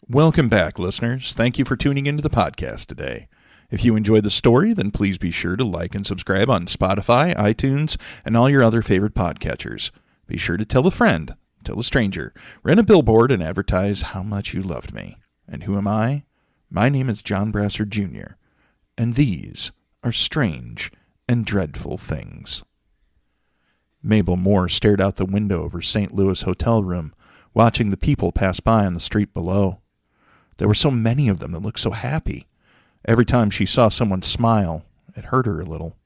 Welcome back, listeners. Thank you for tuning into the podcast today. If you enjoyed the story, then please be sure to like and subscribe on Spotify, iTunes, and all your other favorite podcatchers. Be sure to tell a friend, tell a stranger, rent a billboard, and advertise how much you loved me. And who am I? My name is John Brasser Jr., and these are strange and dreadful things. Mabel Moore stared out the window of her St. Louis hotel room, watching the people pass by on the street below. There were so many of them that looked so happy. Every time she saw someone smile, it hurt her a little.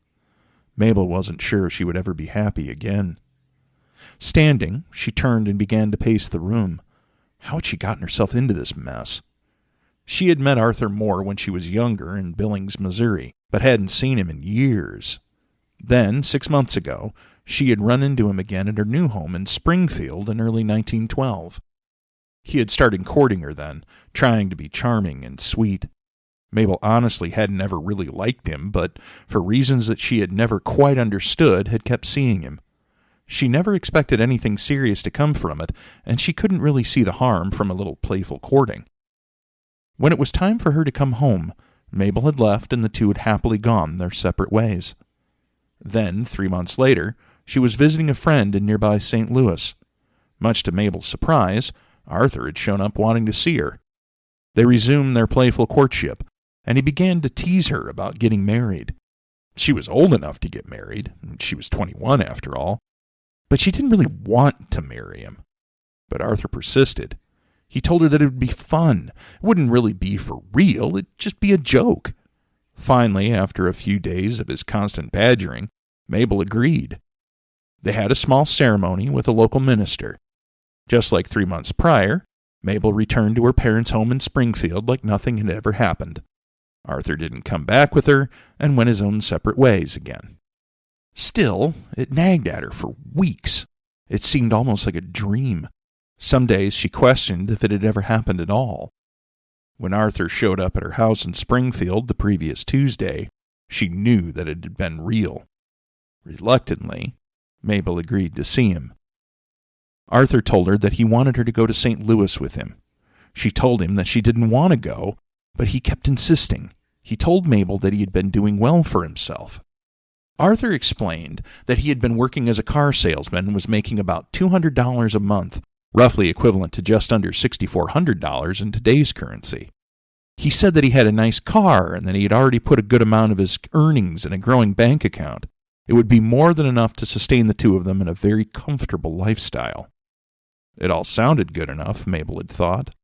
Mabel wasn't sure if she would ever be happy again. Standing, she turned and began to pace the room. How had she gotten herself into this mess? She had met Arthur Moore when she was younger in Billings, Missouri, but hadn't seen him in years. Then, 6 months ago, she had run into him again at her new home in Springfield in early 1912. He had started courting her then, trying to be charming and sweet. Mabel honestly hadn't ever really liked him, but for reasons that she had never quite understood, had kept seeing him. She never expected anything serious to come from it, and she couldn't really see the harm from a little playful courting. When it was time for her to come home, Mabel had left and the two had happily gone their separate ways. Then, 3 months later, she was visiting a friend in nearby St. Louis. Much to Mabel's surprise, Arthur had shown up wanting to see her. They resumed their playful courtship, and he began to tease her about getting married. She was old enough to get married. She was 21 after all. But she didn't really want to marry him. But Arthur persisted. He told her that it would be fun. It wouldn't really be for real. It'd just be a joke. Finally, after a few days of his constant badgering, Mabel agreed. They had a small ceremony with a local minister. Just like 3 months prior, Mabel returned to her parents' home in Springfield like nothing had ever happened. Arthur didn't come back with her and went his own separate ways again. Still, it nagged at her for weeks. It seemed almost like a dream. Some days she questioned if it had ever happened at all. When Arthur showed up at her house in Springfield the previous Tuesday, she knew that it had been real. Reluctantly, Mabel agreed to see him. Arthur told her that he wanted her to go to St. Louis with him. She told him that she didn't want to go, but he kept insisting. He told Mabel that he had been doing well for himself. Arthur explained that he had been working as a car salesman and was making about $200 a month, roughly equivalent to just under $6,400 in today's currency. He said that he had a nice car and that he had already put a good amount of his earnings in a growing bank account. It would be more than enough to sustain the two of them in a very comfortable lifestyle. It all sounded good enough, Mabel had thought.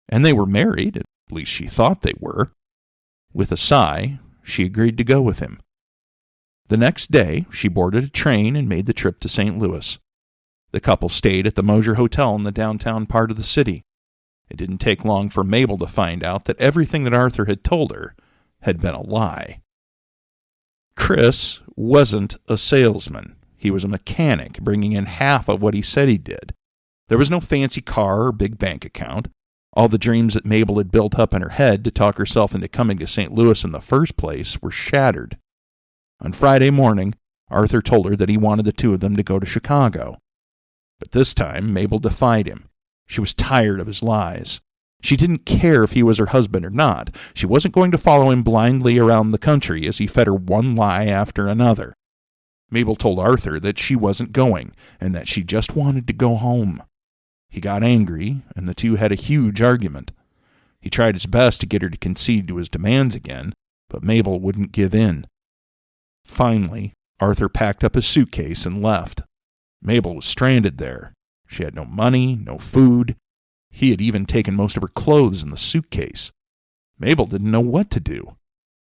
And they were married, at least she thought they were. With a sigh, she agreed to go with him. The next day, she boarded a train and made the trip to St. Louis. The couple stayed at the Mosier Hotel in the downtown part of the city. It didn't take long for Mabel to find out that everything that Arthur had told her had been a lie. Chris wasn't a salesman. He was a mechanic, bringing in half of what he said he did. There was no fancy car or big bank account. All the dreams that Mabel had built up in her head to talk herself into coming to St. Louis in the first place were shattered. On Friday morning, Arthur told her that he wanted the two of them to go to Chicago. But this time, Mabel defied him. She was tired of his lies. She didn't care if he was her husband or not. She wasn't going to follow him blindly around the country as he fed her one lie after another. Mabel told Arthur that she wasn't going and that she just wanted to go home. He got angry, and the two had a huge argument. He tried his best to get her to concede to his demands again, but Mabel wouldn't give in. Finally, Arthur packed up his suitcase and left. Mabel was stranded there. She had no money, no food. He had even taken most of her clothes in the suitcase. Mabel didn't know what to do.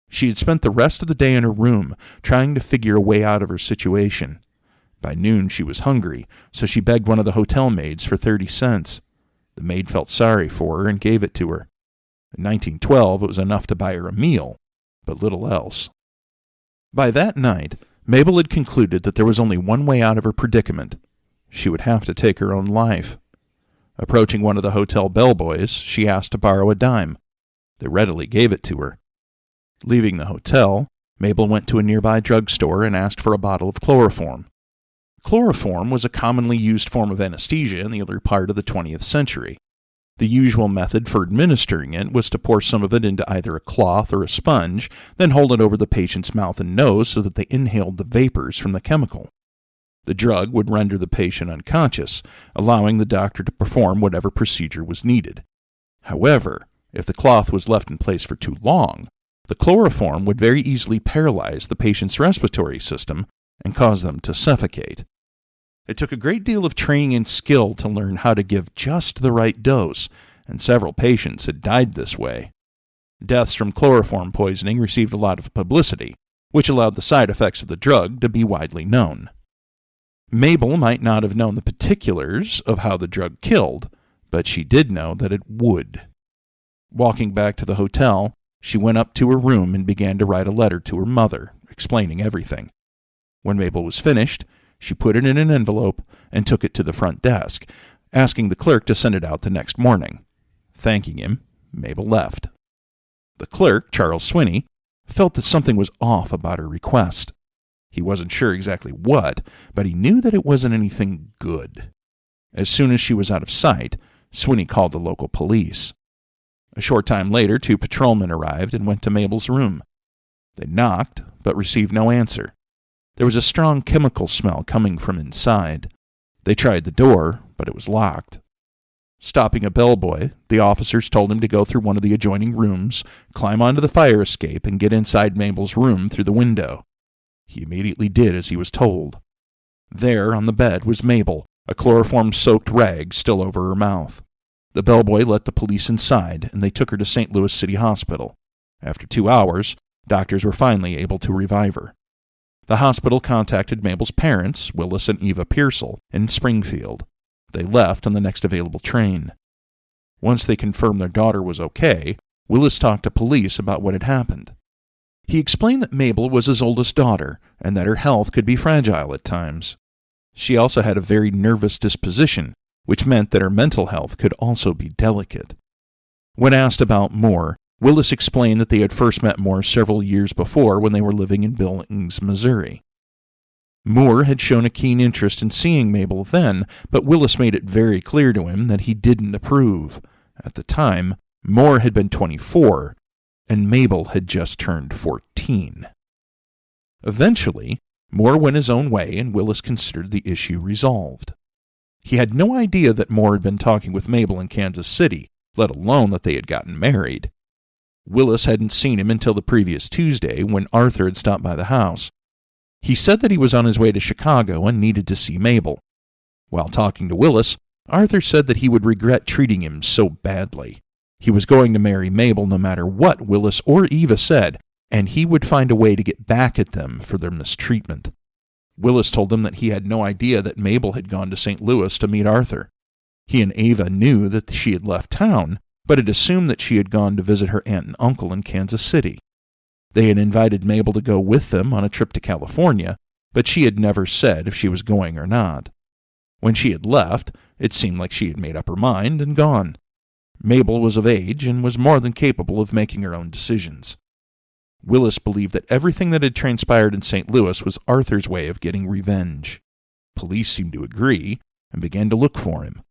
She had spent the rest of the day in her room, trying to figure a way out of her situation. By noon she was hungry, so she begged one of the hotel maids for 30 cents. The maid felt sorry for her and gave it to her. In 1912 it was enough to buy her a meal, but little else. By that night, Mabel had concluded that there was only one way out of her predicament. She would have to take her own life. Approaching one of the hotel bellboys, she asked to borrow a dime. They readily gave it to her. Leaving the hotel, Mabel went to a nearby drugstore and asked for a bottle of chloroform. Chloroform was a commonly used form of anesthesia in the early part of the 20th century. The usual method for administering it was to pour some of it into either a cloth or a sponge, then hold it over the patient's mouth and nose so that they inhaled the vapors from the chemical. The drug would render the patient unconscious, allowing the doctor to perform whatever procedure was needed. However, if the cloth was left in place for too long, the chloroform would very easily paralyze the patient's respiratory system and cause them to suffocate. It took a great deal of training and skill to learn how to give just the right dose, and several patients had died this way. Deaths from chloroform poisoning received a lot of publicity, which allowed the side effects of the drug to be widely known. Mabel might not have known the particulars of how the drug killed, but she did know that it would. Walking back to the hotel, she went up to her room and began to write a letter to her mother, explaining everything. When Mabel was finished, she put it in an envelope and took it to the front desk, asking the clerk to send it out the next morning. Thanking him, Mabel left. The clerk, Charles Swinney, felt that something was off about her request. He wasn't sure exactly what, but he knew that it wasn't anything good. As soon as she was out of sight, Swinney called the local police. A short time later, 2 patrolmen arrived and went to Mabel's room. They knocked, but received no answer. There was a strong chemical smell coming from inside. They tried the door, but it was locked. Stopping a bellboy, the officers told him to go through one of the adjoining rooms, climb onto the fire escape, and get inside Mabel's room through the window. He immediately did as he was told. There, on the bed, was Mabel, a chloroform-soaked rag still over her mouth. The bellboy let the police inside, and they took her to St. Louis City Hospital. After 2 hours, doctors were finally able to revive her. The hospital contacted Mabel's parents, Willis and Eva Pearsall, in Springfield. They left on the next available train. Once they confirmed their daughter was okay, Willis talked to police about what had happened. He explained that Mabel was his oldest daughter, and that her health could be fragile at times. She also had a very nervous disposition, which meant that her mental health could also be delicate. When asked about Moore, Willis explained that they had first met Moore several years before when they were living in Billings, Missouri. Moore had shown a keen interest in seeing Mabel then, but Willis made it very clear to him that he didn't approve. At the time, Moore had been 24, and Mabel had just turned 14. Eventually, Moore went his own way, and Willis considered the issue resolved. He had no idea that Moore had been talking with Mabel in Kansas City, let alone that they had gotten married. Willis hadn't seen him until the previous Tuesday, when Arthur had stopped by the house. He said that he was on his way to Chicago and needed to see Mabel. While talking to Willis, Arthur said that he would regret treating him so badly. He was going to marry Mabel no matter what Willis or Eva said, and he would find a way to get back at them for their mistreatment. Willis told them that he had no idea that Mabel had gone to St. Louis to meet Arthur. He and Eva knew that she had left town, but had assumed that she had gone to visit her aunt and uncle in Kansas City. They had invited Mabel to go with them on a trip to California, but she had never said if she was going or not. When she had left, it seemed like she had made up her mind and gone. Mabel was of age and was more than capable of making her own decisions. Willis believed that everything that had transpired in St. Louis was Arthur's way of getting revenge. Police seemed to agree and began to look for him.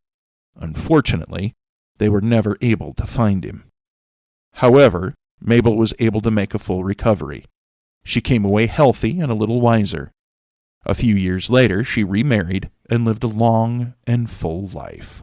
Unfortunately, they were never able to find him. However, Mabel was able to make a full recovery. She came away healthy and a little wiser. A few years later, she remarried and lived a long and full life.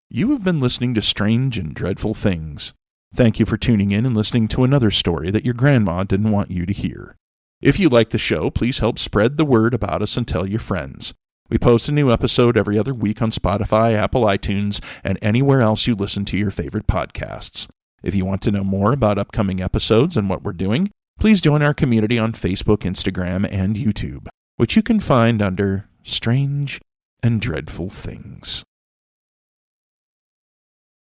You have been listening to Strange and Dreadful Things. Thank you for tuning in and listening to another story that your grandma didn't want you to hear. If you like the show, please help spread the word about us and tell your friends. We post a new episode every other week on Spotify, Apple iTunes, and anywhere else you listen to your favorite podcasts. If you want to know more about upcoming episodes and what we're doing, please join our community on Facebook, Instagram, and YouTube, which you can find under Strange and Dreadful Things.